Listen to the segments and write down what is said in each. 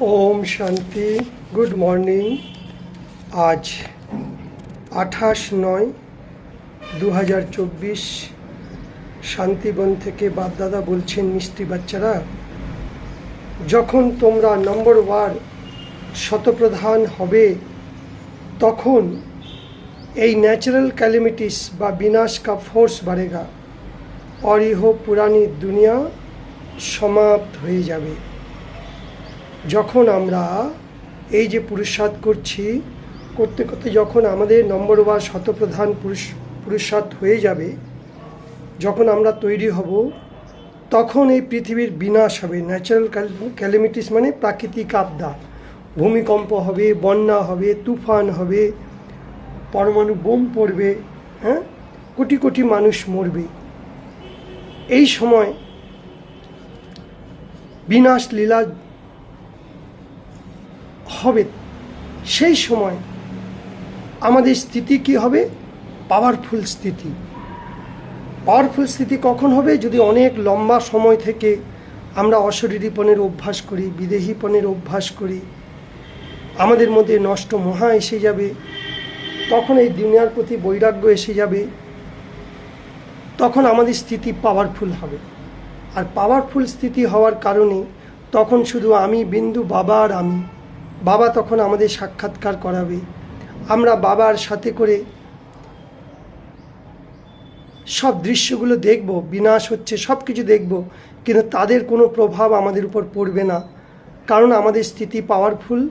ওম শান্তি। Good morning. আজ 28/9/2024 শান্তিবন থেকে বাপদাদা বলছেন, মিষ্টি বাচ্চারা, যখন তোমরা নম্বর 1 শতপ্রধান হবে তখন এই ন্যাচারাল ক্যালামিটিস বা বিনাশ কা ফোর্স বাড়েগা और यह पुरानी दुनिया সমাপ্ত হয়ে যাবে। যখন আমরা এই যে পুরুষার্থ করছি, করতে করতে যখন আমাদের নম্বর 1 শতপ্রধান পুরুষার্থ হয়ে যাবে, যখন আমরা তৈরি হব, তখন এই পৃথিবীর বিনাশ হবে। ন্যাচারাল ক্যালামিটিস মানে প্রাকৃতিক আপদা, ভূমিকম্প হবে, বন্যা হবে, তুফান হবে, পরমাণু বোম পড়বে, কোটি কোটি মানুষ মরবে। এই সময় বিনাশ লীলা হবে। সেই সময় আমাদের স্থিতি কি হবে? পাওয়ারফুল স্থিতি। পাওয়ারফুল স্থিতি কখন হবে? যদি অনেক লম্বা সময় থেকে আমরা অশরীরীপনের অভ্যাস করি, বিদেহীপনের অভ্যাস করি, আমাদের মধ্যে নষ্ট মহা এসে যাবে, তখন এই দুনিয়ার প্রতি বৈরাগ্য এসে যাবে, তখন আমাদের স্থিতি পাওয়ারফুল হবে। আর পাওয়ারফুল স্থিতি হওয়ার কারণে তখন শুধু আমি বিন্দু, বাবা আর আমি। বাবা তখন আমাদের সাক্ষাৎকার করাবে, আমরা বাবার সাথে করে সব দৃশ্যগুলো দেখব, বিনাশ হচ্ছে সব কিছু দেখব, কিন্তু তাদের কোনো প্রভাব আমাদের উপর পড়বে না, কারণ আমাদের স্থিতি পাওয়ারফুল।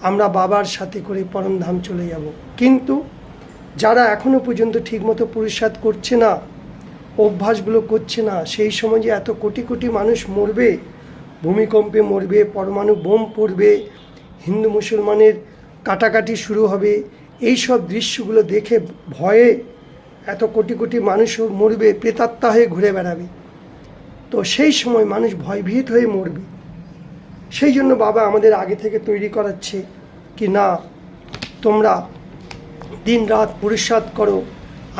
আমরা বাবার সাথে করে পরমধাম চলে যাব। কিন্তু যারা এখনও পর্যন্ত ঠিকমতো পুরুষার্থ করছে না, অভ্যাসগুলো করছে না, সেই সময় যে এত কোটি কোটি মানুষ মরবে, ভূমিকম্পে মরবে, পরমাণু বোম পড়বে, হিন্দু মুসলমানের কাটাকাটি শুরু হবে, এই সব দৃশ্যগুলো দেখে ভয়ে এত কোটি কোটি মানুষও মরবে, প্রেতাত্মা হয়ে ঘুরে বেড়াবে। তো সেই সময় মানুষ ভয়ভীত হয়ে মরবে। সেই জন্য বাবা আমাদের আগে থেকে তৈরি করাচ্ছে কি না, তোমরা দিন রাত পুরুষার্থ করো,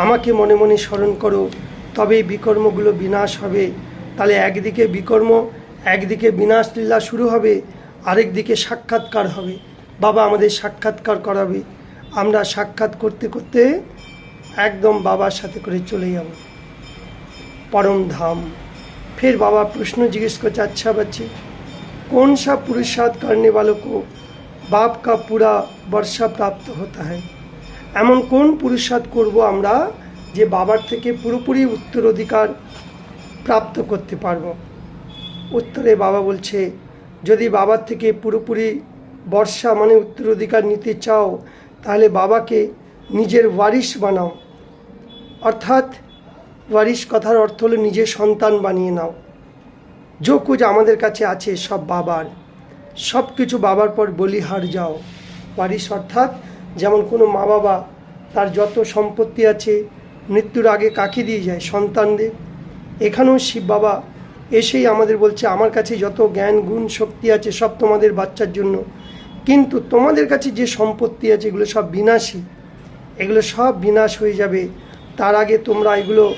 আমাকে মনে মনে স্মরণ করো, তবেই বিকর্মগুলো বিনাশ হবে। তাহলে একদিকে বিকর্ম, একদিকে বিনাশ লীলা শুরু হবে, আরেক দিকে সাক্ষাৎকার হবে। বাবা আমাদের সাক্ষাৎকার করাবে, আমরা সাক্ষাৎ করতে করতে একদম বাবার সাথে করে চলে যাব परम धाम। फिर बाबा प्रश्न जिज्ञेस करते, अच्छा बच्चे, कौन सा पुरुषार्थ करने वालों को बाप का पूरा वर्षा प्राप्त होता है? एमन कौन पुरुषार्थ करब आमरा जे बाबार थेके पुरोपुरी उत्तराधिकार प्राप्त करते पारबो? उत्तरे बाबा बोलछे, यदि बाबार थेके पुरोपुरी वर्षा माने उत्तराधिकार निते चाओ, ताहले बाबाके निजेर वारिस बानाओ। अर्थात वारिस कथार अर्थ हलो निजे सन्तान बानिये नाओ। जो कुछ आमादेर काछे आछे सब बाबार, सब किछु बाबार पर बलिहार जाओ। वारिस अर्थात जेमन कोनो मा बाबा तार जत सम्पत्ति आछे मृत्युर आगे काके दिए जाए? सन्तानदेर। एखानेও शिव बाबा एसेই आमादेर बोलছে, आमार काछे जत ज्ञान गुण शक्ति आछे सब तोमादेर बाच्चार जन्य, किन्तु तोमादेर काछे जे सम्पत्ति आछे एगुलो सब बिनाशी, एगुलो सब बिनाश हये जाबे। तार आगे तोमरा एगुलो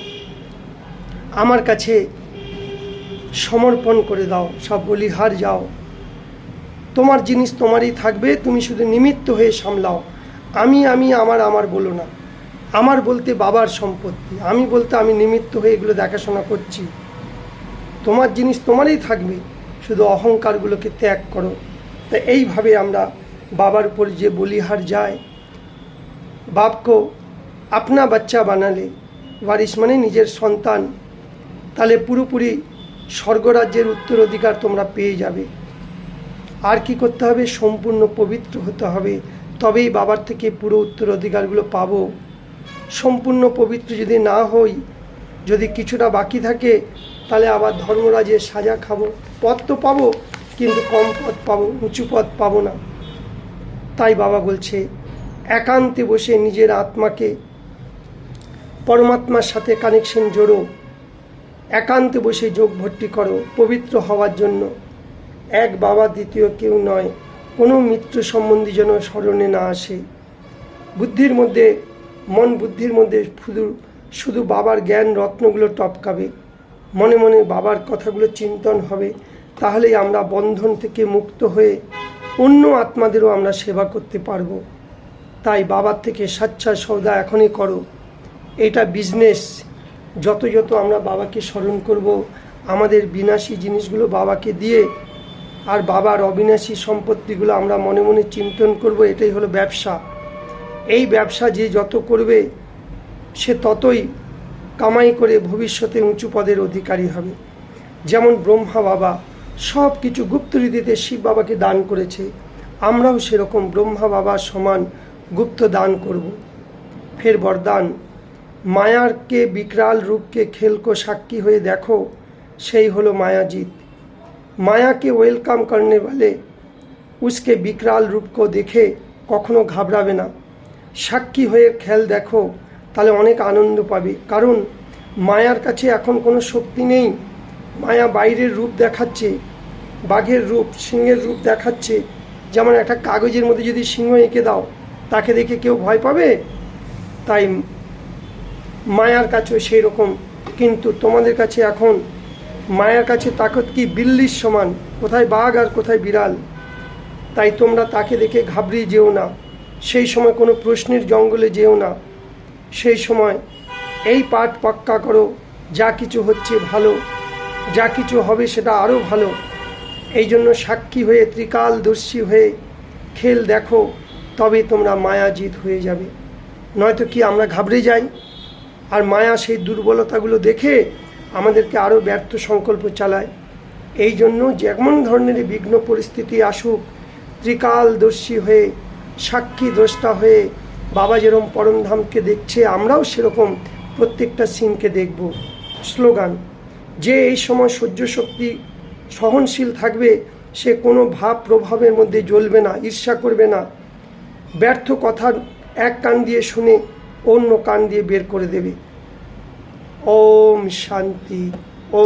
आमार काछे समर्पण करे दाओ, सब बलिहार जाओ। तोमार जिनिस तोमारই থাকবে, তুমি শুধু নিমিত্ত হয়ে সামলাও। আমি আমি আমার আমার বলো না। আমার বলতে বাবার সম্পত্তি, আমি বলতে আমি নিমিত্ত হয়ে এগুলো দেখাশোনা করছি। তোমার জিনিস তোমারই থাকবে, শুধু অহংকারগুলোকে ত্যাগ করো। তো এইভাবে আমরা বাবার উপর যে বলিহার যায়, बाप को अपना बच्चा बनाले, वारिस माने निजेर सन्तान, ताहले पुरोपुरी स्वर्गराज्येर उत्तराधिकार तोमरा पेये जाबे। आर कि करते हबे? सम्पूर्ण पवित्र होते हबे, तबेई बाबार थेके पुरो उत्तराधिकारगुलो पाबो। सम्पूर्ण पवित्र यदि ना हई, यदि किछुटा बाकी थाके, ताहले आबार धर्मराजेर साजा खाबो। पद तो पाबो, किन्तु कम पद पाबो, उঁচু पद पाबो ना। ताई बाबा बोलछे, एकान्ते बसे निजेर आत्माके परमात्मार साथे कानेक्शन जोड़ो, एकान्ते बसे जोग भर्ती करो पवित्र हওয়ার জন্য। एक बाबा द्वितीय केउ नय, कोनो मित्र सम्बन्धी जेन स्मरणे ना आसे। बुद्धिर मध्य मन बुद्धिर मध्य शुधु बाबार ज्ञान रत्नगुलो टपकाबे, मने मने बाबार कथागुलो चिंतन हबे, ताहलेई आमरा बंधन थेके मुक्त हये অন্য আত্মাদেরও আমরা সেবা করতে পারবো। তাই বাবার থেকে সাচ্চা সৌদা এখনই করো। এটা বিজনেস। যত যত আমরা বাবাকে স্মরণ করব, আমাদের বিনাশী জিনিসগুলো বাবাকে দিয়ে আর বাবার অবিনাশী সম্পত্তিগুলো আমরা মনে মনে চিন্তন করব, এটাই হলো ব্যবসা। এই ব্যবসা যে যত করবে সে ততই কামাই করে ভবিষ্যতে উঁচু পদের অধিকারী হবে। যেমন ব্রহ্মা বাবা সব কিছু গুপ্ত রীতিতে শিব বাবাকে দান করেছে, আমরাও সেরকম ব্রহ্মা বাবার সমান গুপ্ত দান করব। ফের বরদান, मायार के विकराल रूप के खेल को साक्षी हुए देखो, सही हलो मायाजीत। माया के वेलकाम करने वाले उसके विकराल रूप को देखे कखनो घाबराबे ना, साक्षी हुए खेल देखो, ताहले अनेक आनंद पाबे। कारण मायार काछे एखन कोनो शक्ति नेই। माया बाइरेर रूप देखाচ্ছে, बाघेर रूप, सिंहेर रूप देखाচ্ছে। जेमन एक कागजेर मধ্যে যদি सिंह एঁকে दाओ ताके देखे केउ भय पाबे? ताई मायार काछेও সেই রকম। কিন্তু তোমাদের কাছে এখন মায়ার কাছে তাকত কি বিল্লির সমান, কোথায় বাঘ আর কোথায় বিড়াল। তাই তোমরা তাকে দেখে ঘাবড়িয়ে যেও না, সেই সময় কোনো প্রশ্নের জঙ্গলে যেও না। সেই সময় এই পাঠ পাক্কা করো, যা কিছু হচ্ছে ভালো, যা কিছু হবে সেটা আরও ভালো। এই জন্য সাক্ষী হয়ে ত্রিকালদর্শী হয়ে খেল দেখো, তবে তোমরা মায়াজিত হয়ে যাবে। নয়তো কি আমরা ঘাবড়ে যাই আর মায়া সেই দুর্বলতাগুলো দেখে আমাদেরকে আরও ব্যর্থ সংকল্প চালায়। এই জন্য যেমন ধরনের বিঘ্ন পরিস্থিতি আসুক, ত্রিকালদর্শী হয়ে সাক্ষী দ্রষ্টা হয়ে বাবা যেরকম পরমধামকে দেখছে, আমরাও সেরকম প্রত্যেকটা সিনকে দেখব। স্লোগান, যে এই সময় সহ্য শক্তি সহনশীল থাকবে সে কোনো ভাব প্রভাবের মধ্যে জ্বলবে না, ঈর্ষা করবে না, ব্যর্থ কথার এক কান দিয়ে শুনে অন্য কান দিয়ে বের করে দেবে। ওম শান্তি।